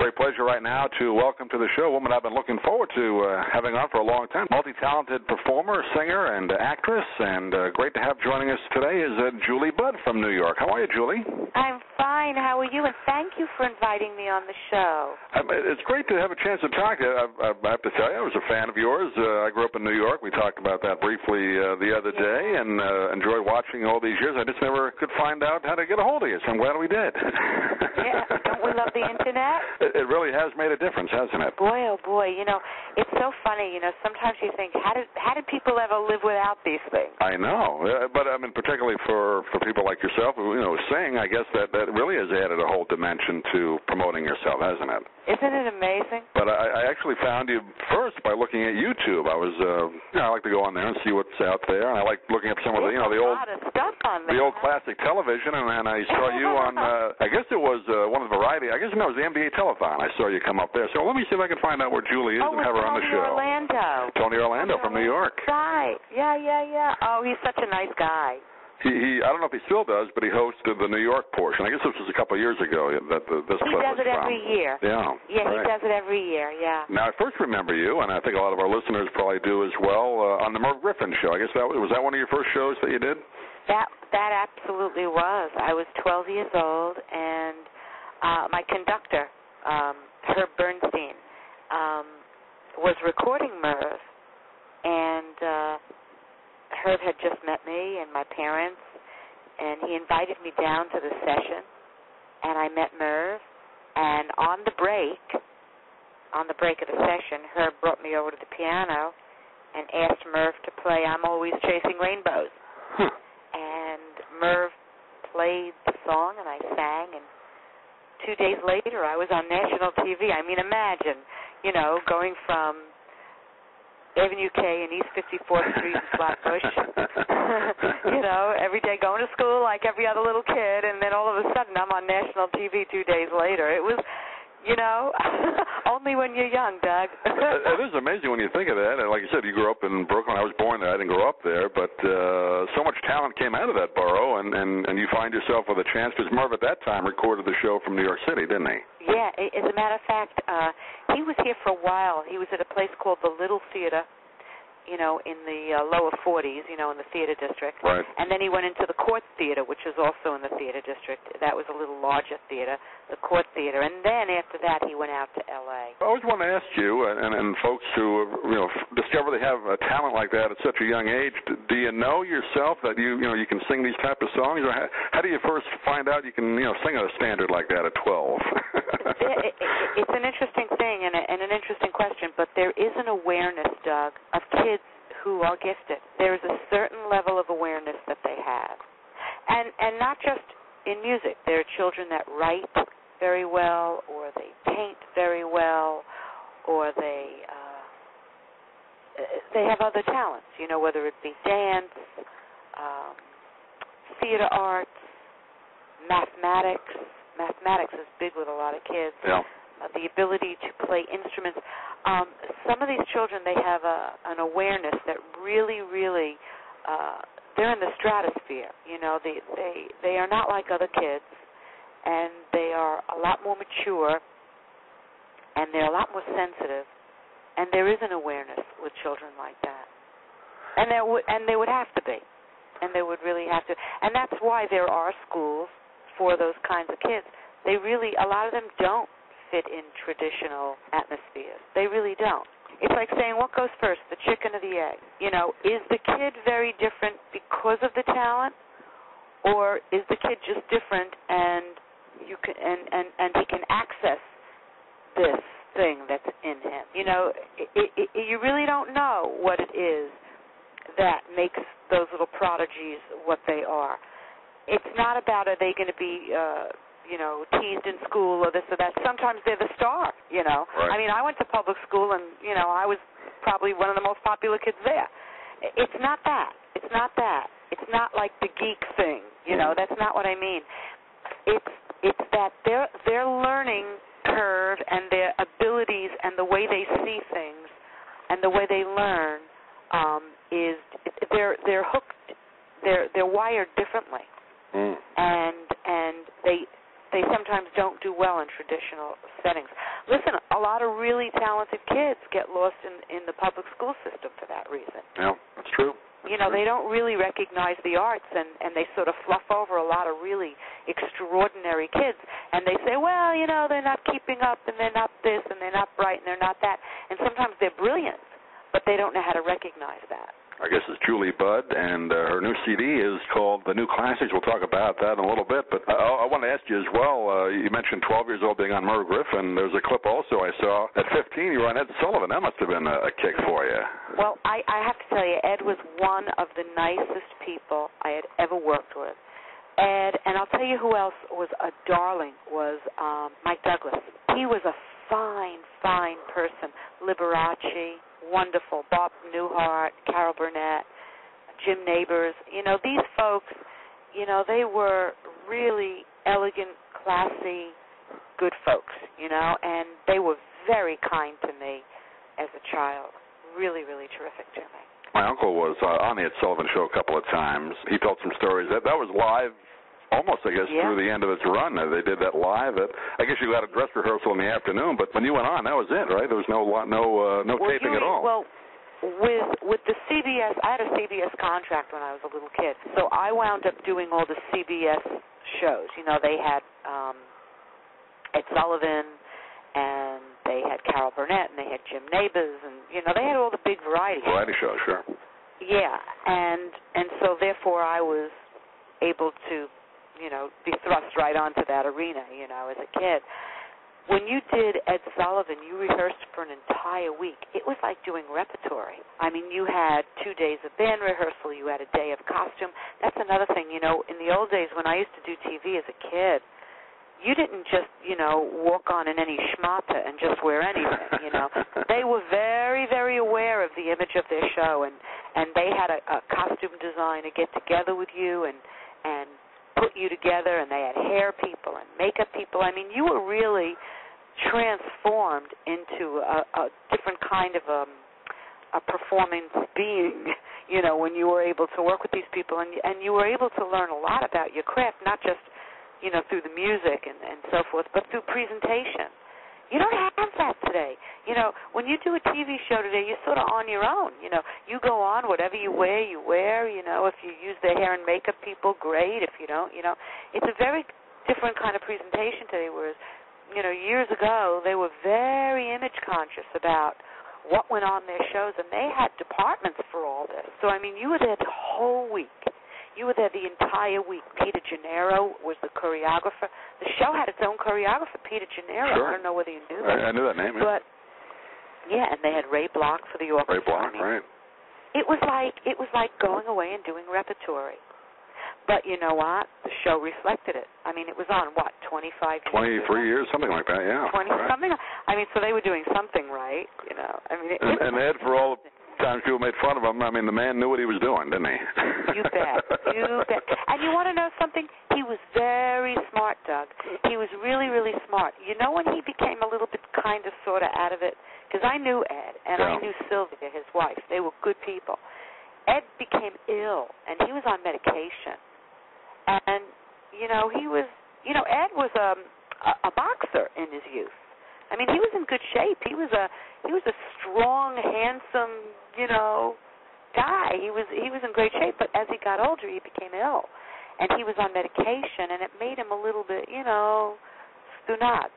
great pleasure right now to welcome to the show a woman I've been looking forward to having on for a long time. Multi-talented performer, singer, and actress, and great to have joining us today is Julie Budd from New York. How are you, Julie? I'm fine. How are you? And thank you for inviting me on the show. It's great to have a chance to talk to you. I have to tell you, I was a fan of yours. I grew up in New York. We talked about that briefly the other day, and enjoyed watching all these years. I just never could find out how to get a hold of you, so I'm glad we did. Yeah, don't we love the Internet? It really has made a difference, hasn't it? Boy, oh boy. You know, it's so funny. You know, sometimes you think, how did people ever live without these things? I know. But, I mean, particularly for people like yourself, you know, sing, I guess that really has added a whole dimension to promoting yourself, hasn't it? Isn't it amazing? But I actually found you first by looking at YouTube. I was, I like to go on there and see what's out there, and I like looking up some of the, the old, a lot of stuff on there, the old classic television, and I saw you on, I guess it was one of the variety, I guess no, it was the NBA Telethon. I saw you come up there. So let me see if I can find out where Julie is and have her on the show. Tony Orlando from New York. Right. Yeah. Oh, he's such a nice guy. He I don't know if he still does, but he hosted the New York portion. I guess this was a couple of years ago that this clip was from. He does it every year. Yeah. Yeah, right. He does it every year, yeah. Now, I first remember you, and I think a lot of our listeners probably do as well, on the Merv Griffin show. I guess was that one of your first shows that you did? That absolutely was. I was 12 years old, and my conductor, Herb Bernstein, was recording Merv, and Herb had just met me and my parents, and he invited me down to the session, and I met Merv, and on the break of the session, Herb brought me over to the piano and asked Merv to play I'm Always Chasing Rainbows. And Merv played the song, and I sang, and 2 days later I was on national TV. I mean, imagine, you know, going from Avenue K and East 54th Street in Flatbush, you know, every day going to school like every other little kid, and then all of a sudden I'm on national TV 2 days later. It was, you know, only when you're young, Doug. It is amazing when you think of that. And like you said, you grew up in Brooklyn. I was born there. I didn't grow up there. But so much talent came out of that borough, and you find yourself with a chance, because Merv at that time recorded the show from New York City, didn't he? Yeah, as a matter of fact, he was here for a while. He was at a place called the Little Theater, you know, in the lower 40s, you know, in the theater district. Right. And then he went into the Court Theater, which is also in the theater district. That was a little larger theater, the Court Theater. And then after that, he went out to L.A. I always want to ask you, and folks who, you know, discover they have a talent like that at such a young age, do you know yourself that you can sing these type of songs? Or how do you first find out you can, sing a standard like that at 12? It's an interesting thing and an interesting question, but there is an awareness, Doug, of kids who are gifted. There is a certain level of awareness that they have. And not just in music. There are children that write very well, or they paint very well, or they have other talents, whether it be dance, theater arts, mathematics. Mathematics is big with a lot of kids. Yeah. The ability to play instruments. Some of these children, they have an awareness that really, really, they're in the stratosphere. They are not like other kids, and they are a lot more mature, and they're a lot more sensitive, and there is an awareness with children like that. And there would have to be, and there would really have to. And that's why there are schools for those kinds of kids. A lot of them don't fit in traditional atmospheres. They really don't. It's like saying, what goes first, the chicken or the egg? Is the kid very different because of the talent, or is the kid just different and he can access this thing that's in him? You really don't know what it is that makes those little prodigies what they are. It's not about, are they going to be, teased in school or this or that. Sometimes they're the star, Right. I mean, I went to public school, and, I was probably one of the most popular kids there. It's not that. It's not that. It's not like the geek thing, That's not what I mean. It's that their learning curve and their abilities and the way they see things and the way they learn they're hooked. They're wired differently. And they sometimes don't do well in traditional settings. listen, a lot of really talented kids get lost in the public school system for that reason. Yeah, that's true. You know, they don't really recognize the arts, and they sort of fluff over a lot of really extraordinary kids. And they say, well, you know, they're not keeping up, and they're not this, and they're not bright, and they're not that. And sometimes they're brilliant, but they don't know how to recognize that. I guess it's Julie Budd, and her new CD is called The New Classics. We'll talk about that in a little bit. But I want to ask you as well, you mentioned 12 years old being on Merv Griffin. There's a clip also I saw. At 15, you were on Ed Sullivan. That must have been a kick for you. Well, I have to tell you, Ed was one of the nicest people I had ever worked with. Ed, and I'll tell you who else was a darling, was Mike Douglas. He was a fine, fine person. Liberace, wonderful. Bob Newhart, Carol Burnett, Jim Neighbors. You know, these folks, you know, they were really elegant, classy, good folks, you know, and they were very kind to me as a child. Really, really terrific to me. My uncle was on the Ed Sullivan Show a couple of times. He told some stories. That was live almost, I guess, through the end of its run. They did that live. I guess you got a dress rehearsal in the afternoon, but when you went on, that was it, right? There was no taping at all. Well, with the CBS, I had a CBS contract when I was a little kid, so I wound up doing all the CBS shows. You know, they had Ed Sullivan, and they had Carol Burnett, and they had Jim Neighbors, and, you know, they had all the big variety shows, sure. Yeah, and so therefore I was able to, you know, be thrust right onto that arena, you know, as a kid. When you did Ed Sullivan, you rehearsed for an entire week. It was like doing repertory. I mean, you had 2 days of band rehearsal. You had a day of costume. That's another thing, you know, in the old days when I used to do TV as a kid, you didn't just, you know, walk on in any schmata and just wear anything, you know. They were very, very aware of the image of their show, and they had a costume designer get together with you and put you together, and they had hair people and makeup people. I mean, you were really transformed into a different kind of a performance being, you know, when you were able to work with these people, and you were able to learn a lot about your craft, not just, you know, through the music and so forth, but through presentation. You don't have that today. You know, when you do a TV show today, you're sort of on your own. You know, you go on, whatever you wear, you wear. You know, if you use the hair and makeup people, great. If you don't, you know. It's a very different kind of presentation today, whereas, you know, years ago, they were very image conscious about what went on their shows, and they had departments for all this. So, I mean, you were there the whole week. You were there the entire week. Peter Gennaro was the choreographer. The show had its own choreographer, Peter Gennaro. Sure. I don't know whether you knew that. I knew that name. But yeah, and they had Ray Block for the orchestra. Ray Block, right? It was like going away and doing repertory. But you know what? The show reflected it. I mean, it was on what, 25 years? 23 years, something like that. Yeah. 20 right. Something. I mean, so they were doing something right. You know. I mean, and Ed, for all the times people made fun of him, I mean, the man knew what he was doing, didn't he? You bet. You bet. And you want to know something? He was very smart, Doug. He was really, really smart. You know when he became a little bit kind of sort of out of it? Because I knew Ed, and I knew Sylvia, his wife. They were good people. Ed became ill, and he was on medication. And, you know, Ed was a boxer in his youth. I mean, he was in good shape. He was a strong, handsome, you know, guy. He was in great shape, but as he got older, he became ill, and he was on medication, and it made him a little bit, you know, stunat,